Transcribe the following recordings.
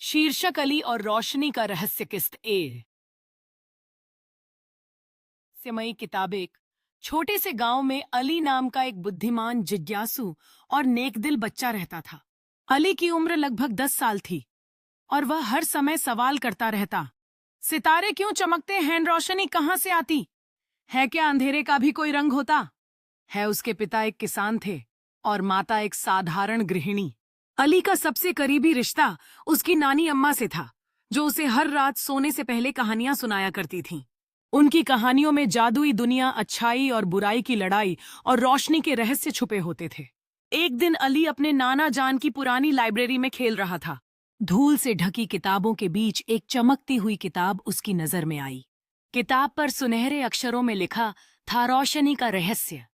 शीर्षक अली और रोशनी का रहस्य किस्त ए। रहस्यमयी किताब। एक छोटे से गांव में अली नाम का एक बुद्धिमान, जिज्ञासु और नेकदिल बच्चा रहता था। अली की उम्र लगभग 10 साल थी और वह हर समय सवाल करता रहता, सितारे क्यों चमकते हैं, रोशनी कहाँ से आती है, क्या अंधेरे का भी कोई रंग होता है। उसके पिता एक किसान थे और माता एक साधारण गृहिणी। अली का सबसे करीबी रिश्ता उसकी नानी अम्मा से था, जो उसे हर रात सोने से पहले कहानियां सुनाया करती थीं। उनकी कहानियों में जादुई दुनिया, अच्छाई और बुराई की लड़ाई और रोशनी के रहस्य छुपे होते थे। एक दिन अली अपने नाना जान की पुरानी लाइब्रेरी में खेल रहा था। धूल से ढकी किताबों के बीच एक चमकती हुई किताब उसकी नजर में आई। किताब पर सुनहरे अक्षरों में लिखा था, रोशनी का रहस्य,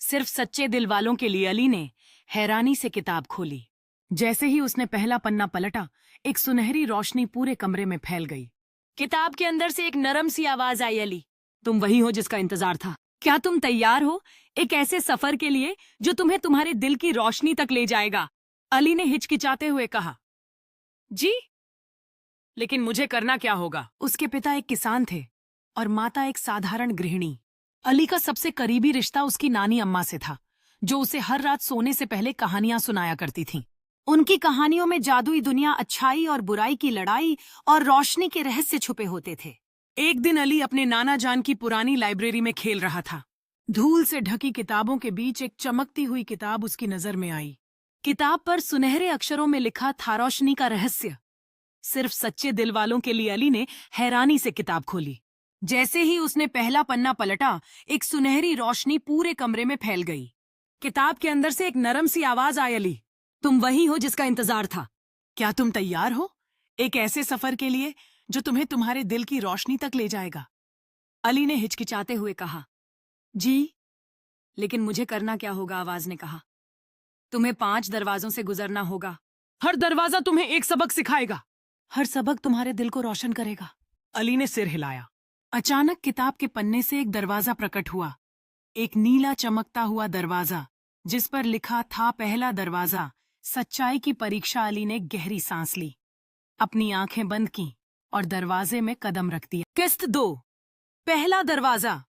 सिर्फ सच्चे दिल वालों के लिए। अली ने हैरानी से किताब खोली। जैसे ही उसने पहला पन्ना पलटा, एक सुनहरी रोशनी पूरे कमरे में फैल गई। किताब के अंदर से एक नरम सी आवाज आई, अली, तुम वही हो जिसका इंतजार था। क्या तुम तैयार हो एक ऐसे सफर के लिए जो तुम्हें तुम्हारे दिल की रोशनी तक ले जाएगा? अली ने हिचकिचाते हुए कहा, जी, लेकिन मुझे करना क्या होगा? उसके पिता एक किसान थे और माता एक साधारण गृहिणी। अली का सबसे करीबी रिश्ता उसकी नानी अम्मा से था, जो उसे हर रात सोने से पहले कहानियां सुनाया करती थीं। उनकी कहानियों में जादुई दुनिया, अच्छाई और बुराई की लड़ाई और रोशनी के रहस्य छुपे होते थे। एक दिन अली अपने नाना जान की पुरानी लाइब्रेरी में खेल रहा था। धूल से ढकी किताबों के बीच एक चमकती हुई किताब उसकी नजर में आई। किताब पर सुनहरे अक्षरों में लिखा था, रोशनी का रहस्य, सिर्फ सच्चे दिल वालों के लिए। अली ने हैरानी से किताब खोली। जैसे ही उसने पहला पन्ना पलटा, एक सुनहरी रोशनी पूरे कमरे में फैल गई। किताब के अंदर से एक नरम सी आवाज आई, अली, तुम वही हो जिसका इंतजार था। क्या तुम तैयार हो एक ऐसे सफर के लिए जो तुम्हें तुम्हारे दिल की रोशनी तक ले जाएगा? अली ने हिचकिचाते हुए कहा, जी, लेकिन मुझे करना क्या होगा? आवाज ने कहा, तुम्हें 5 दरवाजों से गुजरना होगा। हर दरवाजा तुम्हें एक सबक सिखाएगा, हर सबक तुम्हारे दिल को रोशन करेगा। अली ने सिर हिलाया। अचानक किताब के पन्ने से एक दरवाजा प्रकट हुआ, एक नीला चमकता हुआ दरवाजा जिस पर लिखा था, पहला दरवाजा, सच्चाई की परीक्षा। अली ने गहरी सांस ली, अपनी आंखें बंद की और दरवाजे में कदम रख दिया। किस्त 2, पहला दरवाजा,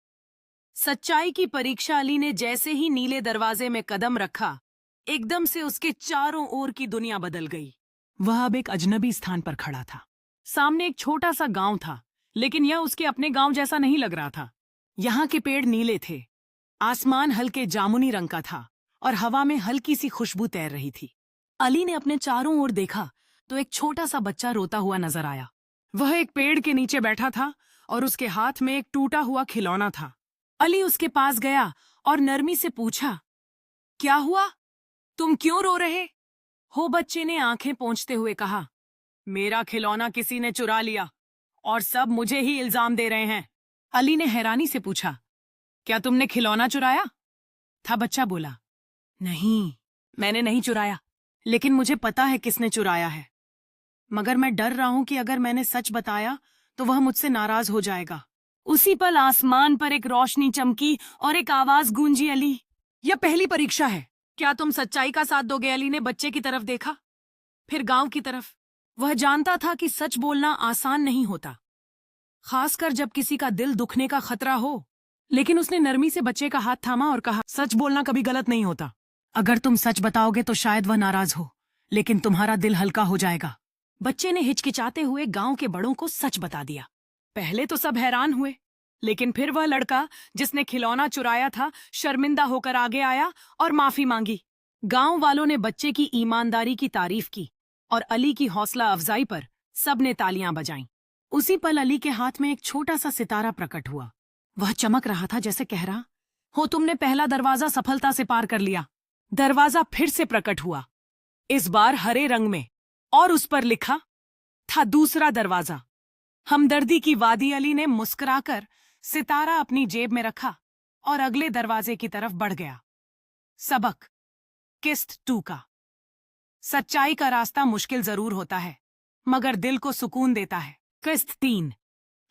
सच्चाई की परीक्षा। अली ने जैसे ही नीले दरवाजे में कदम रखा, एकदम से उसके चारों ओर की दुनिया बदल गई। वह अब एक अजनबी स्थान पर खड़ा था। सामने एक छोटा सा गांव था, लेकिन यह उसके अपने गांव जैसा नहीं लग रहा था। यहाँ के पेड़ नीले थे, आसमान हल्के जामुनी रंग का था और हवा में हल्की सी खुशबू तैर रही थी। अली ने अपने चारों ओर देखा तो एक छोटा सा बच्चा रोता हुआ नजर आया। वह एक पेड़ के नीचे बैठा था और उसके हाथ में एक टूटा हुआ खिलौना था। अली उसके पास गया और नरमी से पूछा, क्या हुआ, तुम क्यों रो रहे हो? बच्चे ने आंखें पोंछते हुए कहा, मेरा खिलौना किसी ने चुरा लिया और सब मुझे ही इल्जाम दे रहे हैं। अली ने हैरानी से पूछा, क्या तुमने खिलौना चुराया था? बच्चा बोला, नहीं, मैंने नहीं चुराया, लेकिन मुझे पता है किसने चुराया है। मगर मैं डर रहा हूं कि अगर मैंने सच बताया तो वह मुझसे नाराज हो जाएगा। उसी पल आसमान पर एक रोशनी चमकी और एक आवाज गूंजी, अली, यह पहली परीक्षा है, क्या तुम सच्चाई का साथ दोगे? अली ने बच्चे की तरफ देखा, फिर गांव की तरफ। वह जानता था कि सच बोलना आसान नहीं होता, खासकर जब किसी का दिल दुखने का खतरा हो। लेकिन उसने नरमी से बच्चे का हाथ थामा और कहा, सच बोलना कभी गलत नहीं होता। अगर तुम सच बताओगे तो शायद वह नाराज हो, लेकिन तुम्हारा दिल हल्का हो जाएगा। बच्चे ने हिचकिचाते हुए गांव के बड़ों को सच बता दिया। पहले तो सब हैरान हुए, लेकिन फिर वह लड़का जिसने खिलौना चुराया था शर्मिंदा होकर आगे आया और माफी मांगी। गांव वालों ने बच्चे की ईमानदारी की तारीफ की और अली की हौसला अफजाई पर सबने तालियां बजाईं। उसी पल अली के हाथ में एक छोटा सा सितारा प्रकट हुआ। वह चमक रहा था, जैसे कह रहा हो, तुमने पहला दरवाजा सफलता से पार कर लिया। दरवाजा फिर से प्रकट हुआ, इस बार हरे रंग में, और उस पर लिखा था, दूसरा दरवाजा, हमदर्दी की वादी। अली ने मुस्कुराकर सितारा अपनी जेब में रखा और अगले दरवाजे की तरफ बढ़ गया। सबक, किस्त 2 का, सच्चाई का रास्ता मुश्किल जरूर होता है, मगर दिल को सुकून देता है। किस्त 3,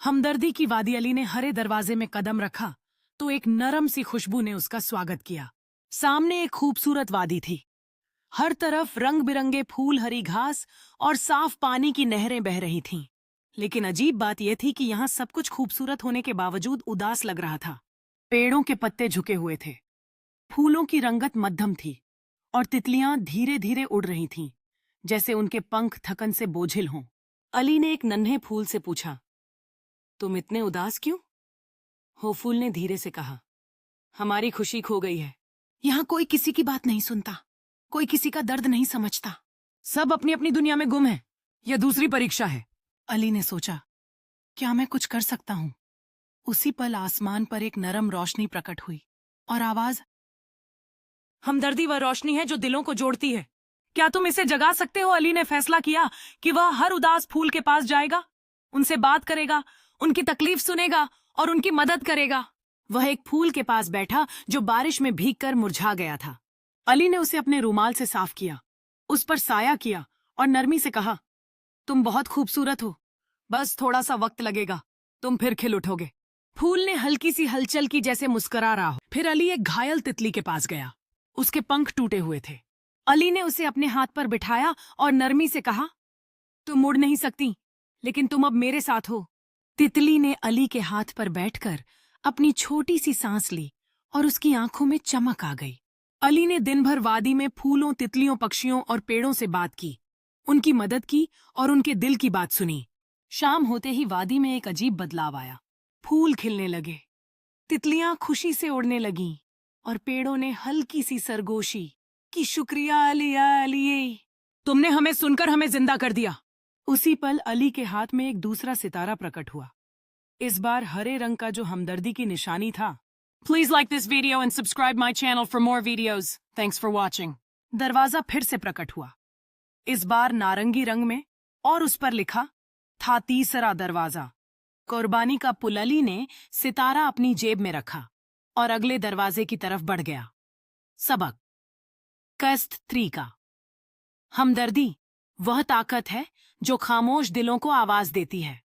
हमदर्दी की वादी। अली ने हरे दरवाजे में कदम रखा तो एक नरम सी खुशबू ने उसका स्वागत किया। सामने एक खूबसूरत वादी थी, हर तरफ रंग बिरंगे फूल, हरी घास और साफ पानी की नहरें बह रही थीं। लेकिन अजीब बात यह थी कि यहाँ सब कुछ खूबसूरत होने के बावजूद उदास लग रहा था। पेड़ों के पत्ते झुके हुए थे, फूलों की रंगत मध्यम थी और तितलियां धीरे धीरे उड़ रही थीं, जैसे उनके पंख थकन से बोझिल हों। अली ने एक नन्हे फूल से पूछा, तुम इतने उदास क्यों? हो फूल ने धीरे से कहा, हमारी खुशी खो गई है। यहाँ कोई किसी की बात नहीं सुनता, कोई किसी का दर्द नहीं समझता। सब अपनी अपनी दुनिया में गुम है। यह दूसरी परीक्षा है। अली ने सोचा, क्या मैं कुछ कर सकता हूं? उसी पल आसमान पर एक नरम रोशनी प्रकट हुई और आवाज, हमदर्दी वह रोशनी है जो दिलों को जोड़ती है। क्या तुम इसे जगा सकते हो? अली ने फैसला किया कि वह हर उदास फूल के पास जाएगा, उनसे बात करेगा, उनकी तकलीफ सुनेगा और उनकी मदद करेगा। वह एक फूल के पास बैठा जो बारिश में भीगकर मुरझा गया था। अली ने उसे अपने रुमाल से साफ किया, उस पर साया किया और नरमी से कहा, तुम बहुत खूबसूरत हो, बस थोड़ा सा वक्त लगेगा, तुम फिर खिल उठोगे। फूल ने हल्की सी हलचल की, जैसे मुस्कुरा रहा हो। फिर अली एक घायल तितली के पास गया, उसके पंख टूटे हुए थे। अली ने उसे अपने हाथ पर बिठाया और नरमी से कहा, तुम मुड़ नहीं सकती, लेकिन तुम अब मेरे साथ हो। तितली ने अली के हाथ पर बैठकर अपनी छोटी सी सांस ली और उसकी आंखों में चमक आ गई। अली ने दिन भर वादी में फूलों, तितलियों, पक्षियों और पेड़ों से बात की, उनकी मदद की और उनके दिल की बात सुनी। शाम होते ही वादी में एक अजीब बदलाव आया। फूल खिलने लगे, तितलियां खुशी से उड़ने लगीं और पेड़ों ने हल्की सी सरगोशी कि शुक्रिया अली, तुमने हमें सुनकर हमें जिंदा कर दिया। उसी पल अली के हाथ में एक दूसरा सितारा प्रकट हुआ, इस बार हरे रंग का, जो हमदर्दी की निशानी था। Please like this video and subscribe my channel for more videos. Thanks for watching. दरवाजा फिर से प्रकट हुआ, इस बार नारंगी रंग में, और उस पर लिखा था तीसरा दरवाजा। कुर्बानी का पुल। अली ने सितारा अपनी जेब में रखा और अगले दरवाजे की तरफ बढ़ गया। सबक कस्त 3 का। हमदर्दी वह ताकत है जो खामोश दिलों को आवाज देती है।